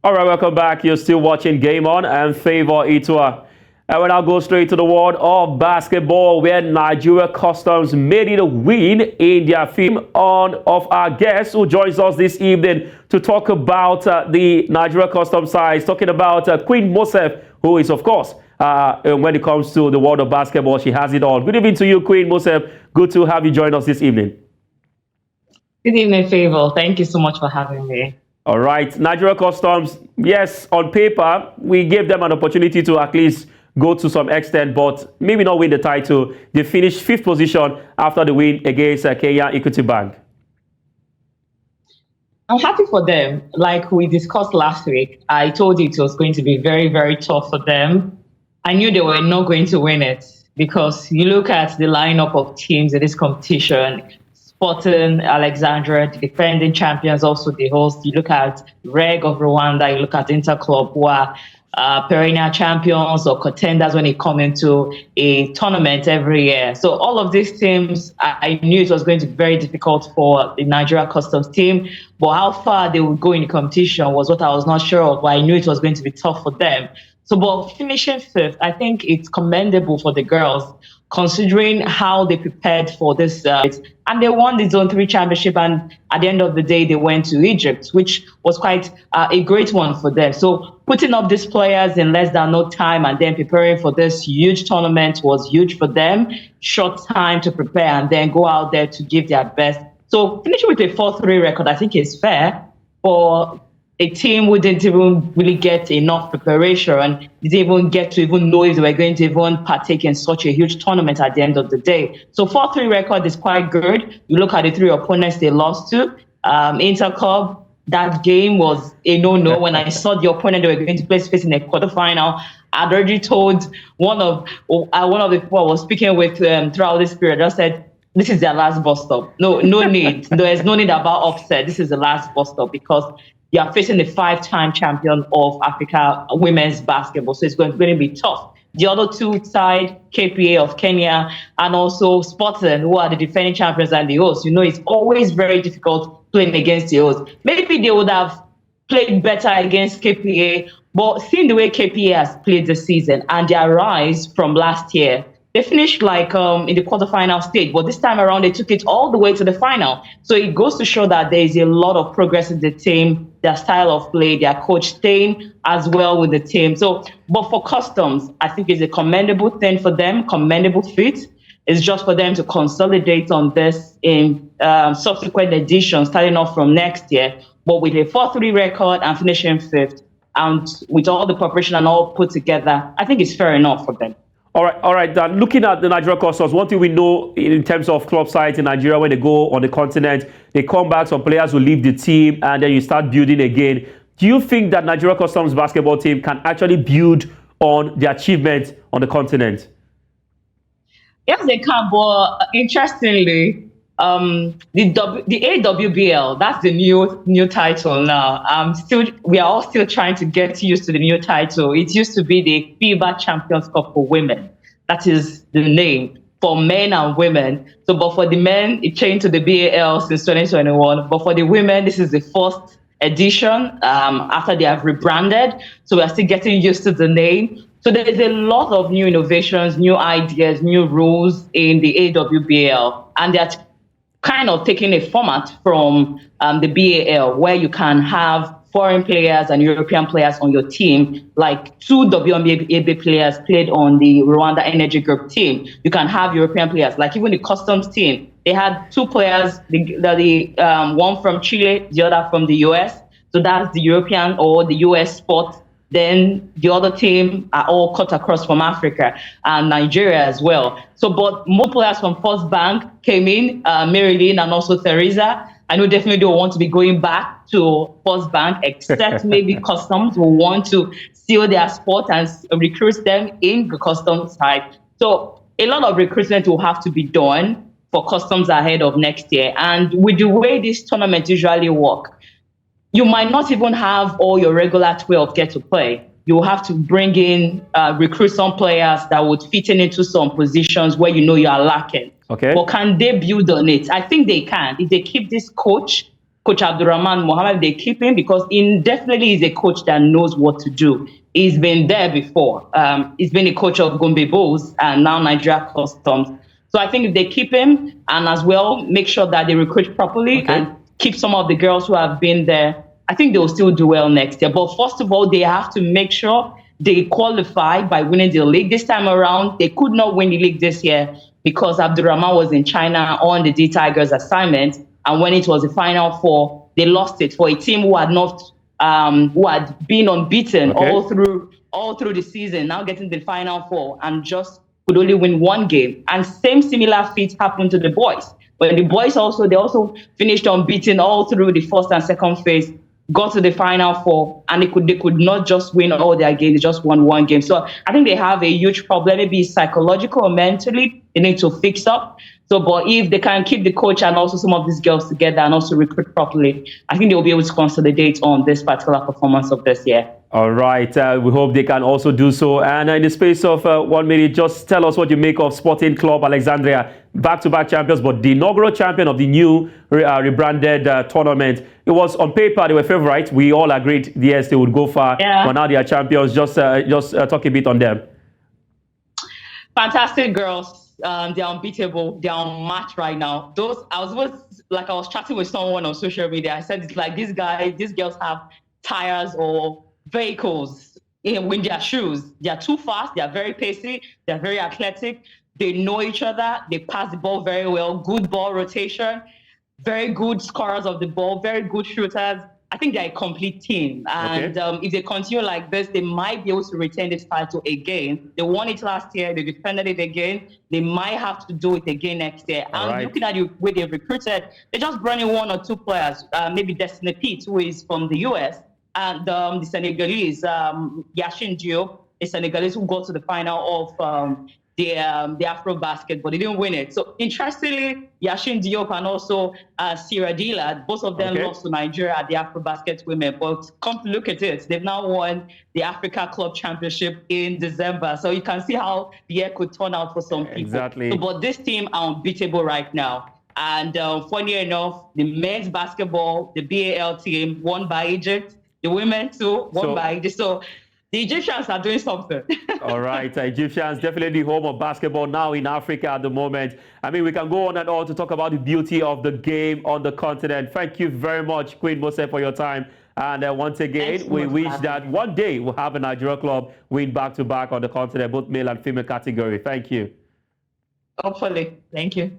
All right, welcome back. You're still watching Game On and Favor Itua. And we'll now go straight to the world of basketball, where Nigeria Customs made it a win in their film of our guest who joins us this evening to talk about the Nigeria Customs side, talking about Queen Mosef, who is, of course, when it comes to the world of basketball, she has it all. Good evening to you, Queen Mosef. Good to have you join us this evening. Good evening, Favor. Thank you so much for having me. All right. Nigeria Customs, yes, on paper, we gave them an opportunity to at least go to some extent, but maybe not win the title. They finished 5th position after the win against Kenya Equity Bank. I'm happy for them. Like we discussed last week, I told you it was going to be very, very tough for them. I knew they were not going to win it because you look at the lineup of teams in this competition. Sporting Alexandria, the defending champions, also the host. You look at Reg of Rwanda, you look at Interclub, who are perennial champions or contenders when it comes into a tournament every year. So all of these teams, I knew it was going to be very difficult for the Nigeria Customs team, but how far they would go in the competition was what I was not sure of, but I knew it was going to be tough for them. So, but finishing 5th, I think it's commendable for the girls, considering how they prepared for this. And they won the Zone 3 championship. And at the end of the day, they went to Egypt, which was quite a great one for them. So putting up these players in less than no time and then preparing for this huge tournament was huge for them. Short time to prepare and then go out there to give their best. So finishing with a 4-3 record, I think is fair for a team who didn't even really get enough preparation and didn't even get to even know if they were going to even partake in such a huge tournament at the end of the day. So 4-3 record is quite good. You look at the 3 opponents they lost to. Interclub, that game was a no-no. When I saw the opponent they were going to play in a quarterfinal, I'd already told one of the people I was speaking with throughout this period, I said, this is their last bus stop. No need. There's no need about upset. This is the last bus stop because you are facing the 5-time champion of Africa women's basketball. So it's going to be tough. The other 2 side, KPA of Kenya and also Sporting, who are the defending champions and the hosts. You know, it's always very difficult playing against the hosts. Maybe they would have played better against KPA, but seeing the way KPA has played this season and their rise from last year, they finished like in the quarterfinal stage, but this time around, they took it all the way to the final. So it goes to show that there is a lot of progress in the team, their style of play, their coach staying as well with the team. So, but for Customs, I think it's a commendable thing for them, commendable feat. It's just for them to consolidate on this in subsequent editions, starting off from next year. But with a 4-3 record and finishing 5th, and with all the preparation and all put together, I think it's fair enough for them. All right. Dan, looking at the Nigeria Customs, one thing we know in terms of club sides in Nigeria, when they go on the continent, they come back, some players will leave the team, and then you start building again. Do you think that Nigeria Customs basketball team can actually build on the achievements on the continent? Yes, they can, but interestingly, the AWBL, that's the new title now. We are all still trying to get used to the new title. It used to be the FIBA Champions Cup for women. That is the name for men and women. So, but for the men, it changed to the BAL since 2021. But for the women, this is the 1st edition after they have rebranded. So we are still getting used to the name. So there is a lot of new innovations, new ideas, new rules in the AWBL, and they're kind of taking a format from the BAL, where you can have foreign players and European players on your team, like 2 WNBA players played on the Rwanda Energy Group team. You can have European players, like even the Customs team. They had 2 players, one from Chile, the other from the US. So that's the European or the US spot. Then the other team are all cut across from Africa and Nigeria as well. So, but more players from First Bank came in, Marilyn and also Theresa. I know definitely don't want to be going back to First Bank, except maybe Customs will want to seal their spot and recruit them in the Customs side. So a lot of recruitment will have to be done for Customs ahead of next year. And with the way this tournament usually work, you might not even have all your regular 12 get to play. You will have to bring in, recruit some players that would fit into some positions where you know you are lacking. Okay. But can they build on it? I think they can. If they keep this coach Coach Abdulrahman Mohammed, they keep him because he definitely is a coach that knows what to do. He's been there before. He's been a coach of Gombe Bulls and now Nigeria Customs. So I think if they keep him and as well make sure that they recruit properly and keep some of the girls who have been there, I think they will still do well next year. But first of all, they have to make sure they qualify by winning the league. This time around, they could not win the league this year because Abdulrahman was in China on the D Tigers assignment. And when it was the Final Four, they lost it for a team who had not, who had been unbeaten all through the season, now getting the Final Four and just could only win one game. And similar feat happened to the boys. But the boys they also finished unbeaten all through the first and second phase, got to the Final Four, and they could not just win all their games, they just won one game. So I think they have a huge problem, maybe psychological or mentally, they need to fix up. So, but if they can keep the coach and also some of these girls together and also recruit properly, I think they'll be able to consolidate on this particular performance of this year. All right. We hope they can also do so. And in the space of 1 minute, just tell us what you make of Sporting Club Alexandria, back-to-back champions, but the inaugural champion of the new rebranded tournament. It was on paper, they were favorites. We all agreed, yes, they would go far. But now they are champions. Just talk a bit on them. Fantastic girls. They're unbeatable. They're unmatched right now. I was chatting with someone on social media. I said, it's like these girls have tires or vehicles in their shoes. They're too fast. They're very pacey. They're very athletic. They know each other. They pass the ball very well. Good ball rotation. Very good scorers of the ball. Very good shooters. I think they're a complete team. And if they continue like this, they might be able to retain this title again. They won it last year. They defended it again. They might have to do it again next year. Looking at the way they've recruited, they just brought in 1 or 2 players, maybe Destiny Pete, who is from the US, and the Senegalese, Yashin Diop, a Senegalese who got to the final of the Afro basket, but they didn't win it. So interestingly, Yashin Diop and also Sierra Dillard, both of them lost to Nigeria at the Afro basket women. But come to look at it, they've now won the Africa Club Championship in December. So you can see how the year could turn out for some people. Exactly. So, but this team are unbeatable right now. And funny enough, the men's basketball, the BAL team, won by Egypt. The women too, won by Egypt. So the Egyptians are doing something. All right, Egyptians definitely home of basketball now in Africa at the moment. I mean, we can go on and on to talk about the beauty of the game on the continent. Thank you very much, Queen Mose, for your time. And once again, we wish that one day we'll have a Nigeria club win back-to-back on the continent, both male and female category. Thank you. Hopefully. Thank you.